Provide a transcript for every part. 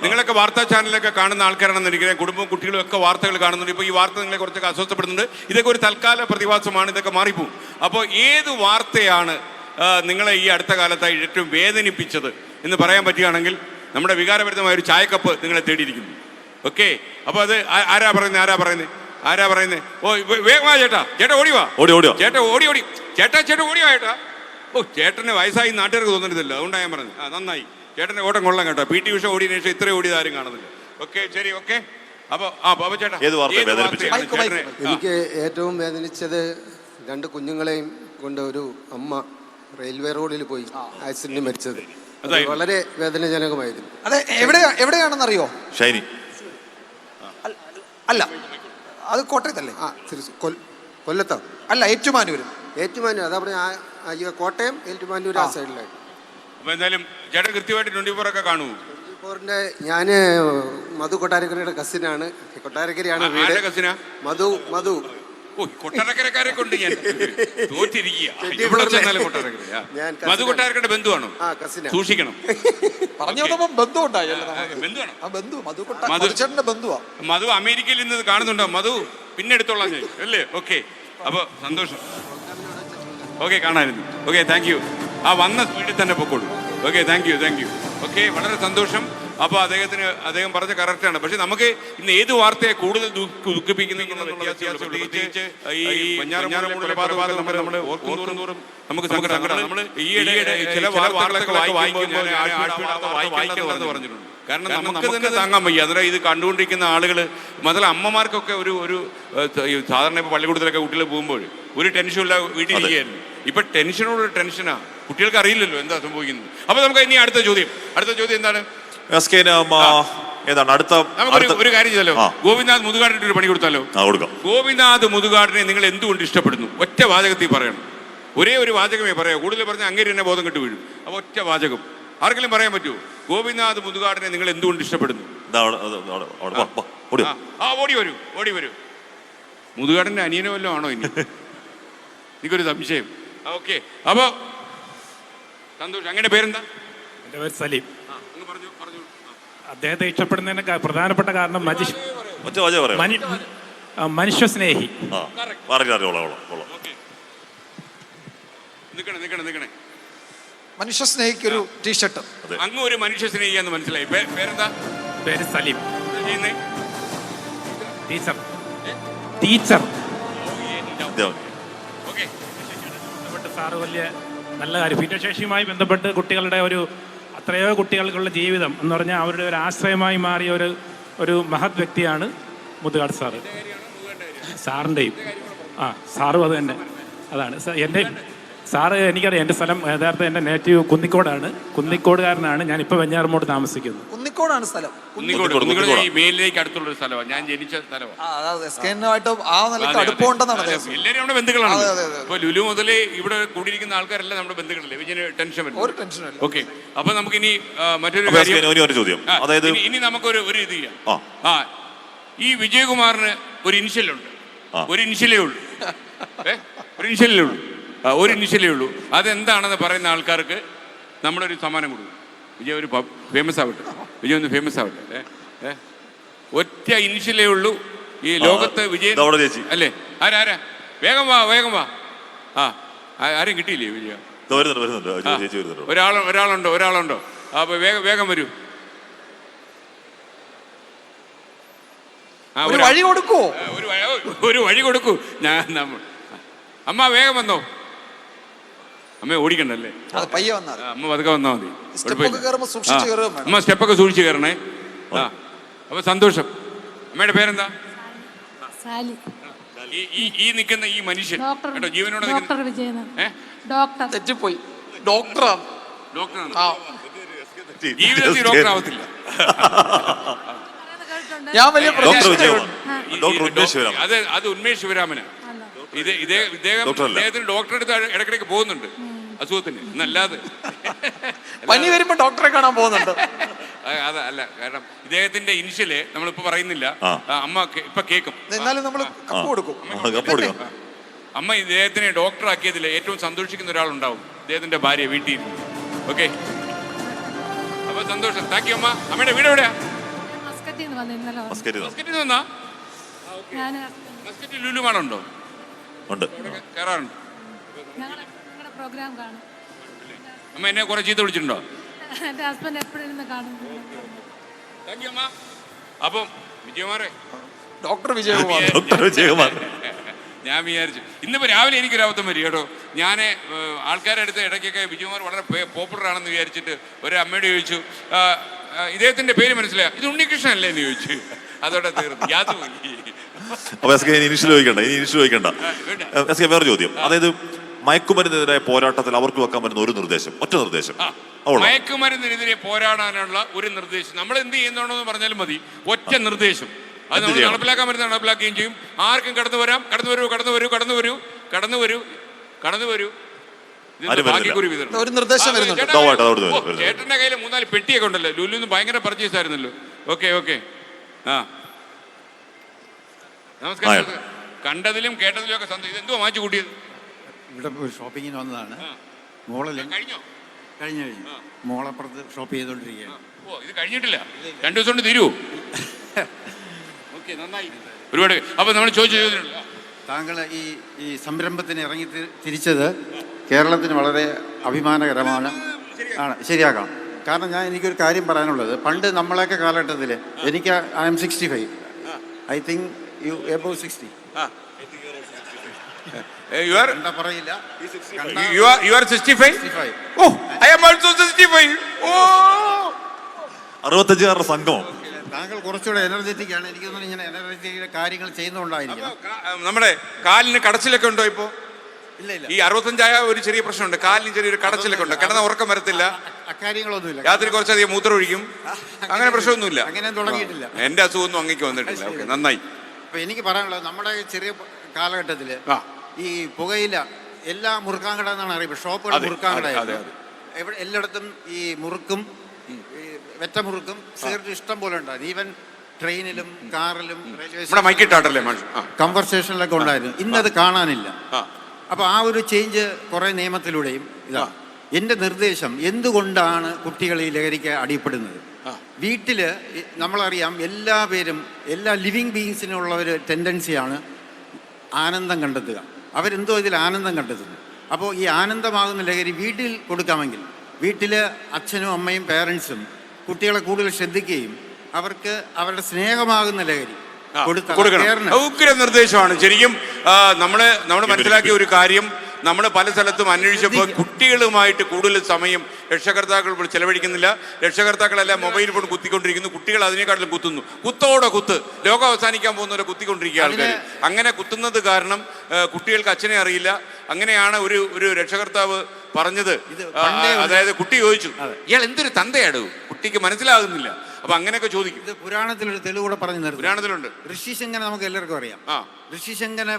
നിങ്ങളൊക്കെ വാർത്താ ചാനലൊക്കെ കാണുന്ന ആൾക്കാരാണെന്ന് എനിക്കറിയാം. കുടുംബവും കുട്ടികളും ഒക്കെ വാർത്തകൾ കാണുന്നുണ്ട്. ഇപ്പോൾ ഈ വാർത്ത നിങ്ങളെ കുറച്ചൊക്കെ അസ്വസ്ഥപ്പെടുന്നുണ്ട്. ഇതൊക്കെ ഒരു തൽക്കാല പ്രതിഭാസമാണ്, ഇതൊക്കെ മാറിപ്പോവും. അപ്പോൾ ഏത് വാർത്തയാണ് നിങ്ങളെ ഈ അടുത്ത കാലത്തായി ഏറ്റവും വേദനിപ്പിച്ചത് എന്ന് പറയാൻ പറ്റുകയാണെങ്കിൽ നമ്മുടെ വികാരഭരിതമായ ഒരു ചായക്കപ്പ് നിങ്ങളെ തേടിയിരിക്കുന്നു. ഓക്കെ, അപ്പോൾ അത് ആരാ പറയുന്നത്? ഓ വേഗമാ ചേട്ടാ ഓടിവാ, ചേട്ടാ ഓടി ഓടിവാ ചേട്ടാ. ഓ ചേട്ടന് വയസ്സായി നാട്ടുകാർക്ക് തോന്നരുതല്ലോ, അതുകൊണ്ടാണ് ഞാൻ പറഞ്ഞത്. നന്നായി, ചേട്ടൻ്റെ ഓട്ടം കൊള്ളാം കേട്ടോ. PT ഉഷ ഓടിയതിനു ശേഷം ഇത്രയും ഓടിയത് ആരും കാണുന്നില്ല. ഓക്കെ ശരി, ഓക്കെ. അപ്പോൾ ചേട്ടാ എനിക്ക് ഏറ്റവും വേദനിച്ചത് 2 കുഞ്ഞുങ്ങളെയും കൊണ്ട് ഒരു അമ്മ റെയിൽവേ റോഡിൽ പോയി ആക്സിഡന്റ് മരിച്ചത് വളരെ വേദനാജനകമായിരുന്നു. അതെ, എവിടെയാണെന്നറിയോ? ഷൈനി അല്ല, അത് കോട്ടയത്തല്ലേ? കൊല്ലത്തോ? അല്ല, ഏറ്റുമാനൂര്. അതവിടെ കോട്ടയം ഏറ്റുമാനൂർ ആ സൈഡിലായിട്ട്. അപ്പോൾ എന്തായാലും ചേട്ടൻ കൃത്യമായിട്ട് 24 ഒക്കെ കാണുമോ? 24-ന്റെ ഞാൻ മധു കൊട്ടാരക്കരയുടെ കസിനാണ്. കൊട്ടാരക്കരയാണ് വീട്. കസിനാ മധു. ഓ കൊട്ടാരക്കരക്കാരെ കൊണ്ട് ഞാൻ തോറ്റിരിക്കുക. മധു കൊട്ടാരക്കരയുടെ ബന്ധുവാണോ? സൂക്ഷിക്കണം. മധു അമേരിക്കയിൽ നിന്ന് കാണുന്നുണ്ടോ? മധു പിന്നെ എടുത്തോളാം ഞാൻ അല്ലേ? ഓക്കെ, അപ്പോൾ സന്തോഷം. ഓക്കെ, കാണാമായിരുന്നു. Okay, thank U. വന്ന സ്പീഡിൽ തന്നെ പൊക്കോളൂ. Okay, thank U. ഓക്കെ, വളരെ സന്തോഷം. അപ്പോൾ അദ്ദേഹം പറഞ്ഞ കറക്റ്റാണ്. പക്ഷെ നമുക്ക് ഇന്ന് ഏത് വാർത്തയെ കൂടുതൽ ദുഃഖിപ്പിക്കുന്നെങ്കിൽ നമ്മൾ ഓർക്കുന്നോറും നമുക്ക് സങ്കടം. നമ്മൾ ഈയിടെ ചില വാർത്തകളൊക്കെ വായിക്കണമെന്ന് പറഞ്ഞിട്ടുണ്ട്. കാരണം നമുക്ക് തന്നെ താങ്ങാൻ വയ്യ. അന്നേരം ഇത് കണ്ടുകൊണ്ടിരിക്കുന്ന ആളുകൾ മുതൽ അമ്മമാർക്കൊക്കെ ഒരു സാധാരണ ഇപ്പോൾ പള്ളിക്കൂടത്തിലൊക്കെ കുട്ടികൾ പോകുമ്പോൾ ഒരു ടെൻഷനില്ല, വീട്ടിലിരിക്കുകയായിരുന്നു. ഇപ്പൊ ടെൻഷനോട് ടെൻഷനാ, കുട്ടികൾക്ക് അറിയില്ലല്ലോ എന്താ സംഭവിക്കുന്നത്. അപ്പൊ നമുക്ക് ഇനി അടുത്ത ചോദ്യം എന്താണ്? ഒരു കാര്യം ചെയ്താലോ, ഗോപിനാഥ് മുതുകാടിന് ഒരു പണി കൊടുത്താലോ? ഗോപിനാഥ് മുതുകാടിനെ നിങ്ങൾ എന്തുകൊണ്ട് ഇഷ്ടപ്പെടുന്നു? ഒറ്റ വാചകത്തിൽ പറയണം. ഒരേ ഒരു വാചകമേ പറയാം, കൂടുതൽ പറഞ്ഞാൽ അങ്ങേര് തന്നെ ബോധം കെട്ട് വീഴും. അപ്പൊ ഒറ്റ വാചകം ആർക്കെങ്കിലും പറയാൻ പറ്റുമോ? ഗോപിനാഥ് മുതുകാടിനെ നിങ്ങൾ എന്തുകൊണ്ട് ഇഷ്ടപ്പെടുന്നു? ഓടി വരൂ. മുതുകാടിന്റെ അനിയനോ വല്ലതും ആണോ ഇനി? എനിക്കൊരു സംശയം. ഓക്കെ, അപ്പൊ സന്തോഷം. അങ്ങനെ പേരെന്താ? എൻ്റെ പേര് സലീം. അദ്ദേഹത്തെ ഇഷ്ടപ്പെടുന്നതിന് പ്രധാനപ്പെട്ട കാരണം മനുഷ്യസ്നേഹി. മനുഷ്യസ്നേഹിക്കൊരു ടീഷർട്ട്. അങ്ങ് ഒരു മനുഷ്യസ്നേഹിയാന്ന് മനസ്സിലായി. പേരെന്താ? പേര് സലീം. ടീച്ചർ. സാറ് വലിയ നല്ല കാര്യം. ഭിന്നശേഷിയുമായി ബന്ധപ്പെട്ട് കുട്ടികളുടെ അത്രയോ കുട്ടികൾക്കുള്ള ജീവിതം എന്ന് പറഞ്ഞാൽ അവരുടെ ഒരു ആശ്രയമായി മാറിയ ഒരു മഹത് വ്യക്തിയാണ് മുതുകാട് സാറ്. സാറിൻ്റെയും സാറും അത് തന്നെ. അതാണ് സാറ്. എനിക്കറിയാം, എൻ്റെ സ്ഥലം യഥാർത്ഥം എൻ്റെ നേറ്റീവ് കുന്നിക്കോടാണ്. കുന്നിക്കോടുകാരനാണ്. ഞാൻ ഇപ്പോൾ വെഞ്ഞാറമ്മൂട് താമസിക്കുന്നത്. കുന്നിക്കോടാണ് സ്ഥലം. മേലിലേക്ക് അടുത്തുള്ള സ്ഥലമാണ്. ഞാൻ ജനിച്ച സ്ഥലമാണ്. എല്ലാവരും നമ്മുടെ ബന്ധുക്കളാണ്. ഇപ്പൊ ലുലു മുതലേ ഇവിടെ കൂടിയിരിക്കുന്ന ആൾക്കാരെല്ലാം നമ്മുടെ ബന്ധുക്കളല്ലേ? വിജയന് ടെൻഷൻ വരും. ഓക്കെ, അപ്പൊ നമുക്കിനി മറ്റൊരു ചോദ്യം. അതായത് ഇനി നമുക്കൊരു ഇത് ചെയ്യാം. ഈ വിജയകുമാറിന് ഒരു ഇനിഷ്യലുണ്ട്. ഒരു ഇനിഷ്യലേ ഉള്ളൂ. അതെന്താണെന്ന് പറയുന്ന ആൾക്കാർക്ക് നമ്മളൊരു സമ്മാനം കൊടുക്കും. വിജയ് ഒരു ഫേമസ് ആവട്ടെ. വിജയ് ഒന്ന് ഫേമസ് ആവട്ടെ. ഒറ്റ ഇനിഷ്യലേ ഉള്ളൂ ഈ ലോകത്ത്. വിജയ് അല്ലേ? ആരാ? വേഗം വാ. ആരും കിട്ടിയില്ലേ വിജയ? ഒരാളുണ്ടോ? അപ്പൊ വേഗം വരൂ. ഒരു വഴി കൊടുക്കൂ. അമ്മ വേഗം വന്നോ. അമ്മ ഓടിക്കണ്ടല്ലേ? അമ്മ പതുക്കെ വന്നാ മതി. അമ്മ സ്റ്റെപ്പൊക്കെ സൂക്ഷിച്ച് കയറണേ. അപ്പൊ സന്തോഷം. അമ്മയുടെ പേരെന്താ? ഈ നിൽക്കുന്ന ഈ മനുഷ്യൻ കേട്ടോ, ജീവനോടെ തെറ്റിപ്പോയി. ഡോക്ടറാണ്. ജീവിതത്തിൽ ഡോക്ടർ ആവത്തില്ല. ഞാൻ വലിയ അത് ഉന്മേഷ് ശിവരാമനാ. ഇദ്ദേഹത്തിന് ഡോക്ടറെ അടുത്ത് ഇടയ്ക്കിടയ്ക്ക് പോകുന്നുണ്ട് അസുഖത്തിന്. എന്നല്ലാതെ പനി വരുമ്പോ ഡോക്ടറെ കാണാൻ പോകുന്നുണ്ട്. അതല്ല, കാരണം ഇദ്ദേഹത്തിന്റെ ഇനിഷ്യല് നമ്മളിപ്പോ പറയുന്നില്ല. അമ്മ ഇപ്പൊ കേൾക്കും. എന്നാലും നമ്മൾ കപ്പ് കൊടുക്കും. അമ്മ ഇദ്ദേഹത്തിനെ ഡോക്ടർ ആക്കിയതിൽ ഏറ്റവും സന്തോഷിക്കുന്ന ഒരാളുണ്ടാവും, ഇദ്ദേഹത്തിന്റെ ഭാര്യ വീട്ടിൽ. ഓക്കെ, അപ്പൊ സന്തോഷം. താങ്ക് യു അമ്മ. അമ്മയുടെ വീട് എവിടെയാ? മസ്കറ്റിൽ നിന്ന് വന്നു ഇന്നലെ വന്നു. മസ്കറ്റിൽ നിന്നാ? ഞാൻ മസ്കറ്റിൽ ലുലുമാളുണ്ടോ? ഉണ്ട്. കയറാറുണ്ട്. നിങ്ങളുടെ പ്രോഗ്രാം കാണും. അമ്മ എന്നെ കുറെ ചീത്ത വിളിച്ചിട്ടുണ്ടോ? എൻ്റെ ഹസ്ബൻഡ് എപ്പോഴും ഇരുന്ന് കാണും. താങ്ക് യു അമ്മ. അപ്പം വിജയകുമാറെ, ഡോക്ടർ വിജയകുമാർ. ഡോക്ടർ വിജയകുമാർ. ഞാൻ വിചാരിച്ചു ഇന്നിപ്പോൾ രാവിലെ എനിക്കൊരു അബദ്ധം വരും കേട്ടോ. ഞാൻ ആൾക്കാരുടെ അടുത്ത് ഇടയ്ക്കൊക്കെ വിജയകുമാർ വളരെ പോപ്പുലർ ആണെന്ന് വിചാരിച്ചിട്ട് ഒരു അമ്മയോട് ചോദിച്ചു, ഇദ്ദേഹത്തിന്റെ പേര് മനസ്സിലായി, ഇത് ഉണ്ണികൃഷ്ണൻ അല്ലേ എന്ന് ചോദിച്ചു. അതോടെ തീർന്നു, യാത്ര പോയി. അപ്പൊ എസ് കെ ഇനിഷ്യൽ ചോദിക്കണ്ട. എസ് കെ വേറെ ചോദ്യം, അതായത് മയക്കുമരുന്നിനെതിരായ പോരാട്ടത്തിൽ അവർക്ക് വെക്കാൻ പറ്റുന്ന ഒരു നിർദ്ദേശം, ഒറ്റ നിർദ്ദേശം. മയക്കുമരുന്നിനെതിരെ പോരാടാനുള്ള ഒരു നിർദ്ദേശം നമ്മൾ എന്ത് ചെയ്യുന്നുണ്ടെന്ന് പറഞ്ഞാലും മതി. ഒറ്റ നിർദ്ദേശം അത് നമ്മൾ നടപ്പിലാക്കാൻ പറ്റുന്ന നടപ്പിലാക്കുകയും ചെയ്യും. ആർക്കും കടന്നു വരാം. കടന്നു വരൂ. ഒരു നിർദ്ദേശം വരുന്നുണ്ട്. ചേട്ടന്റെ കയ്യിൽ 3-4 പെട്ടിയൊക്കെ ഉണ്ടല്ലോ. ലുലുന്ന് ഭയങ്കര പർച്ചേസ് ആയിരുന്നല്ലോ. ഓക്കെ ആ നമസ്കാരം. കണ്ടതിലും കേട്ടതിലും ഒക്കെ സന്തോഷം. ഇതെന്തോ മാറ്റി കൂട്ടിയത്? ഇവിടെ ഷോപ്പിങ്ങിന് വന്നതാണ്. മോളെല്ലാം കഴിഞ്ഞോ? കഴിഞ്ഞു. മോളപ്പുറത്ത് ഷോപ്പ് ചെയ്തുകൊണ്ടിരിക്കുകയാണ്. ഓ, ഇത് കഴിഞ്ഞിട്ടില്ല. 2 ദിവസം കൊണ്ട് തീരുവോ? ഓക്കെ, നന്നായി. ഒരുപാട്. അപ്പൊ നമ്മൾ ചോദിച്ചില്ല, താങ്കൾ ഈ സംരംഭത്തിന് ഇറങ്ങി തിരിച്ചത് കേരളത്തിന് വളരെ അഭിമാനകരമാണ്. ശരിയാക്കാം. കാരണം എനിക്കൊരു കാര്യം പറയാനുള്ളത്, പണ്ട് നമ്മളൊക്കെ കാലഘട്ടത്തിൽ എനിക്ക് I M 65. I think you above 60. എന്താ പറയില്ല. You are 65? Oh, I am also 65. Oh! 65 സംഘം. താങ്കൾ കുറച്ചുകൂടെ എനർജറ്റിക് ആണ്. എനിക്ക് തോന്നുന്നു ഇങ്ങനെ എനർജറ്റിക് കാര്യങ്ങൾ ചെയ്യുന്നതുകൊണ്ടായിരിക്കും. നമ്മുടെ കാലിന് കടച്ചിലൊക്കെ ഉണ്ടോ ഇപ്പോ? ഇല്ല. ഈ 65 ഒരു ചെറിയ പ്രശ്നമുണ്ട്. കാലിന് ചെറിയൊരു കടച്ചിലൊക്കെ ഉണ്ട്. കിടന്ന ഉറക്കം വരത്തില്ല. അക്കാര്യങ്ങളൊന്നുമില്ല. രാത്രി കുറച്ചധികം മൂത്രം ഒഴിക്കും. അങ്ങനെ പ്രശ്നമൊന്നുമില്ല. അങ്ങനെ തുടങ്ങിയിട്ടില്ല. എന്റെ അസുഖമൊന്നും അങ്ങേക്ക് വന്നിട്ടില്ല. ഓക്കെ, നന്നായി. അപ്പൊ എനിക്ക് പറയാനുള്ളത്, നമ്മുടെ ചെറിയ കാലഘട്ടത്തില് ഈ പുകയില എല്ലാ മുറുക്കാങ്കട എന്നാണ് അറിയുന്നത്. ഷോപ്പുകൾ മുറുക്കാങ്കട. എല്ലായിടത്തും ഈ മുറുക്കും വെറ്റമുറുക്കും സിഗരറ്റ് ഇഷ്ടം പോലെ ഉണ്ടായിരുന്നു. ഈവൻ ട്രെയിനിലും കാറിലും കംഫർട്ട് സ്റ്റേഷനിലൊക്കെ ഉണ്ടായിരുന്നു. ഇന്നത് കാണാനില്ല. അപ്പൊ ആ ഒരു ചേഞ്ച് കുറെ നിയമത്തിലൂടെയും ഇതാണ്. എൻ്റെ നിർദ്ദേശം, എന്തുകൊണ്ടാണ് കുട്ടികൾ ഈ ലഹരിക്ക് അടിപ്പെടുന്നത്? വീട്ടില് നമ്മളറിയാം, എല്ലാ ലിവിങ് ബീയിങ്സിനുള്ള ഒരു ടെൻഡൻസിയാണ് ആനന്ദം കണ്ടെത്തുക. അവരെന്തോ ഇതിൽ ആനന്ദം കണ്ടെത്തുന്നു. അപ്പോൾ ഈ ആനന്ദമാകുന്ന ലഹരി വീട്ടിൽ കൊടുക്കാമെങ്കിൽ, വീട്ടിൽ അച്ഛനും അമ്മയും പേരൻസും കുട്ടികളെ കൂടുതൽ ശ്രദ്ധിക്കുകയും അവർക്ക് അവരുടെ സ്നേഹമാകുന്ന ലഹരി ഉഗ്ര നിർദ്ദേശമാണ്. ശരിക്കും നമ്മൾ മനസ്സിലാക്കിയ ഒരു കാര്യം, നമ്മൾ പല സ്ഥലത്തും അന്വേഷിച്ചപ്പോൾ കുട്ടികളുമായിട്ട് കൂടുതൽ സമയം രക്ഷകർത്താക്കൾ ചെലവഴിക്കുന്നില്ല. രക്ഷകർത്താക്കളെല്ലാം മൊബൈൽ ഫോൺ കുത്തിക്കൊണ്ടിരിക്കുന്നു. കുട്ടികൾ അതിനേക്കാട്ടിലും കുത്തുന്നു. കുത്ത് ലോകം അവസാനിക്കാൻ പോകുന്നവരെ കുത്തിക്കൊണ്ടിരിക്കുക ആൾക്കാർ. അങ്ങനെ കുത്തുന്നത് കാരണം കുട്ടികൾക്ക് അച്ഛനെ അറിയില്ല. അങ്ങനെയാണ് ഒരു രക്ഷകർത്താവ് പറഞ്ഞത്. അതായത് കുട്ടി ചോദിച്ചു, ഇയാൾ എന്തൊരു തന്തയാടോ, കുട്ടിക്ക് മനസ്സിലാകുന്നില്ല. അപ്പൊ അങ്ങനെയൊക്കെ ചോദിക്കും. ഇത് പുരാണത്തിലൊരു തെളിവൂടെ പറഞ്ഞു നിർത്തും. പുരാണത്തിലുണ്ട്. ഋഷിശങ്കനെ നമുക്ക് എല്ലാവർക്കും അറിയാം. ഋഷിശങ്കനെ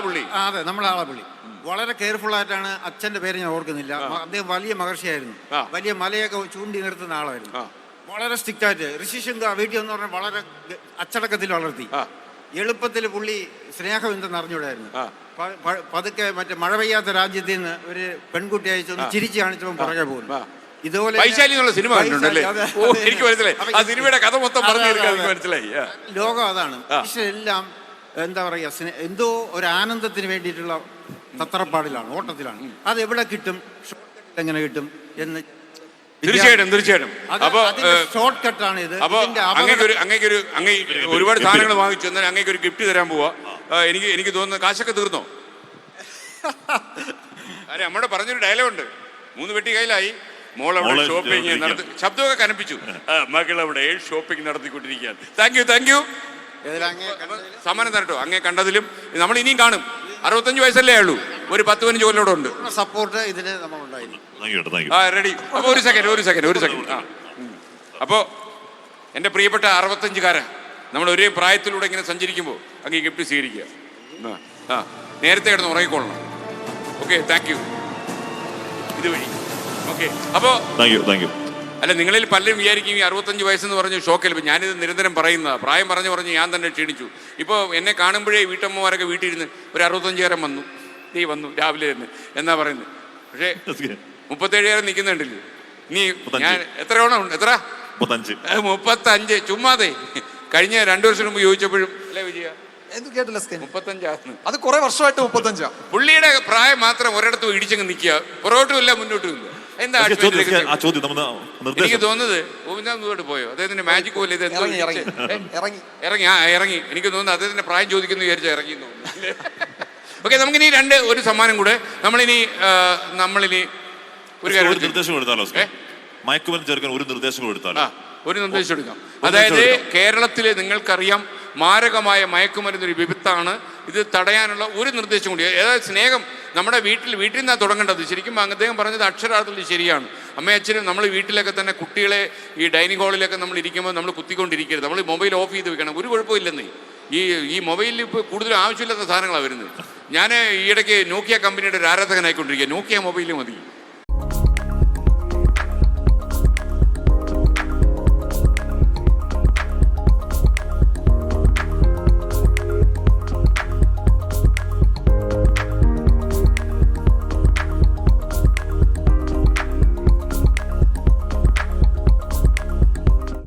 പുള്ളി. അതെ, നമ്മളെ ആളാ പുള്ളി. വളരെ കെയർഫുൾ ആയിട്ടാണ്. അച്ഛന്റെ പേര് ഞാൻ ഓർക്കുന്നില്ല. അദ്ദേഹം വലിയ മഹർഷിയായിരുന്നു. വലിയ മലയൊക്കെ ചൂണ്ടി നിർത്തുന്ന ആളായിരുന്നു. വളരെ സ്ട്രിക്റ്റ് ആയിട്ട് ഋഷിശങ്ക വീട്ടിൽ എന്ന് പറഞ്ഞാൽ വളരെ അച്ചടക്കത്തിൽ വളർത്തി. എളുപ്പത്തിൽ പുള്ളി സ്നേഹം എന്തെന്ന് അറിഞ്ഞൂടായിരുന്നു. പതുക്കെ മറ്റേ മഴ പെയ്യാത്ത രാജ്യത്തിൽ നിന്ന് ഒരു പെൺകുട്ടി അയച്ചൊന്ന് ചിരിച്ചു കാണിച്ചപ്പോൾ പുറകെ പോകുന്നു. ഇതുപോലെ ലോകം അതാണ്. എല്ലാം എന്താ പറയാ, എന്തോ ഒരു ആനന്ദത്തിന് വേണ്ടിയിട്ടുള്ള തത്രപ്പാടിലാണ്, ഓട്ടത്തിലാണ്. അത് എവിടെ കിട്ടും, എങ്ങനെ കിട്ടും എന്ന് തീർച്ചയായിട്ടും. അപ്പൊ ഷോർട്ട് കട്ടാണ് ഇത്. അപ്പൊ അങ്ങേ ഒരുപാട് സാധനങ്ങൾ വാങ്ങിച്ചു എന്നാൽ അങ്ങേക്ക് ഒരു ഗിഫ്റ്റ് തരാൻ പോവാ. എനിക്ക് തോന്നുന്നു കാശൊക്കെ തീർന്നോ? അരെ നമ്മുടെ പറഞ്ഞൊരു ഡയലോഗുണ്ട്, 3 പെട്ടി കയ്യിലായി, മോളവിടെ ഷോപ്പിംഗ് നടത്തി. ശബ്ദമൊക്കെ കനപ്പിച്ചു. മകളവിടെ ഷോപ്പിംഗ് നടത്തിക്കൊണ്ടിരിക്കുകയാണ്. Thank you. സമ്മാനം തരട്ടോ. അങ്ങേ കണ്ടതിലും നമ്മൾ ഇനിയും കാണും. 65 വയസ്സല്ലേ ഉള്ളൂ. ഒരു 10-15 കൊല്ലോടെ ഉണ്ട്. സപ്പോർട്ട് ഇതിന് നമ്മളുണ്ടായിരുന്നു. റെഡി. അപ്പൊ ഒരു സെക്കൻഡ്. അപ്പോ എന്റെ പ്രിയപ്പെട്ട 65-കാരൻ, നമ്മൾ ഒരേ പ്രായത്തിലൂടെ ഇങ്ങനെ സഞ്ചരിക്കുമ്പോൾ അങ്ങ് ഗിഫ്റ്റ് സ്വീകരിക്കുക. നേരത്തെ കിടന്ന് ഉറങ്ങിക്കൊള്ളണം. Okay, thank you. ഇതുവഴി ഓക്കെ. അപ്പോ താങ്ക് യു. അല്ല, നിങ്ങളിൽ പലരും വിചാരിക്കും ഈ 65 വയസ്സെന്ന് പറഞ്ഞ് ഷോക്കല്ല. ഞാനിത് നിരന്തരം പറയുന്നതാണ്. പ്രായം പറഞ്ഞ് ഞാൻ തന്നെ ക്ഷീണിച്ചു. ഇപ്പോൾ എന്നെ കാണുമ്പോഴേ വീട്ടമ്മമാരൊക്കെ വീട്ടിലിരുന്ന് ഒരു 65-കാരൻ വന്നു രാവിലെ തന്നെ എന്നാ പറയുന്നത്. പക്ഷേ 37-കാരൻ നിൽക്കുന്നുണ്ടല്ലോ. ഇനി ഞാൻ എത്ര 35 ചുമ്മാതെ കഴിഞ്ഞ 2 വർഷം മുമ്പ് ചോദിച്ചപ്പോഴും അല്ലേ വിജയ എന്ത് കേട്ടില്ല സ്കെയിൻ 35 അത് കുറെ വർഷമായിട്ട് 35. പുള്ളിയുടെ പ്രായം മാത്രം ഒരിടത്തും ഇടിച്ചങ്ങ് നിൽക്കുക, പുറകോട്ടും ഇല്ല മുന്നോട്ടും ഇല്ല. എന്താ ആ ചോദ്യം നമ്മൾ എനിക്ക് നിർദ്ദേശം തോന്നുന്നത് ഗോവിന്ദാന്തോട്ട് പോയോ അദ്ദേഹത്തിന്റെ മാജിക് പോലെ ഇത് എന്തോ ഇറങ്ങി ഇറങ്ങി ഇറങ്ങി ഇറങ്ങി ഇറങ്ങി. എനിക്ക് തോന്നുന്നു അദ്ദേഹത്തിന്റെ പ്രായം ചോദിക്കുന്നു വിചാരിച്ചാൽ ഇറങ്ങി എന്ന് തോന്നുന്നു. ഓക്കെ, നമുക്കിനി ഒരു സമ്മാനം കൂടെ നമ്മളിനി ഒരു കാര്യം നിർദ്ദേശം എടുത്താലോ മയക്കുമരുന്ന് ചേർക്കാൻ ഒരു നിർദ്ദേശം എടുത്താലോ? ഒരു നിർദ്ദേശം എടുക്കാം. അതായത് കേരളത്തിലെ നിങ്ങൾക്കറിയാം മാരകമായ മയക്കുമരുന്നൊരു വിപത്താണ്. ഇത് തടയാനുള്ള ഒരു നിർദ്ദേശം കൂടി, അതായത് സ്നേഹം നമ്മുടെ വീട്ടിൽ നിന്നാണ് തുടങ്ങേണ്ടത്. ശരിക്കും അദ്ദേഹം പറഞ്ഞത് അക്ഷരാർത്ഥത്തിൽ ശരിയാണ്. അമ്മയച്ഛനും നമ്മൾ വീട്ടിലൊക്കെ തന്നെ കുട്ടികളെ ഈ ഡൈനിങ് ഹാളിലൊക്കെ നമ്മൾ ഇരിക്കുമ്പോൾ നമ്മൾ കുത്തിക്കൊണ്ടിരിക്കരുത്. നമ്മൾ മൊബൈൽ ഓഫ് ചെയ്ത് വെക്കണം. ഒരു കുഴപ്പമില്ലെന്നേ. ഈ മൊബൈലിൽ ഇപ്പോൾ കൂടുതൽ ആവശ്യമില്ലാത്ത സാധനങ്ങളാണ് വരുന്നത്. ഞാൻ ഈയിടയ്ക്ക് നോക്കിയ കമ്പനിയുടെ ഒരു ആരാധകനായിക്കൊണ്ടിരിക്കുക. നോക്കിയ മൊബൈൽ മതി.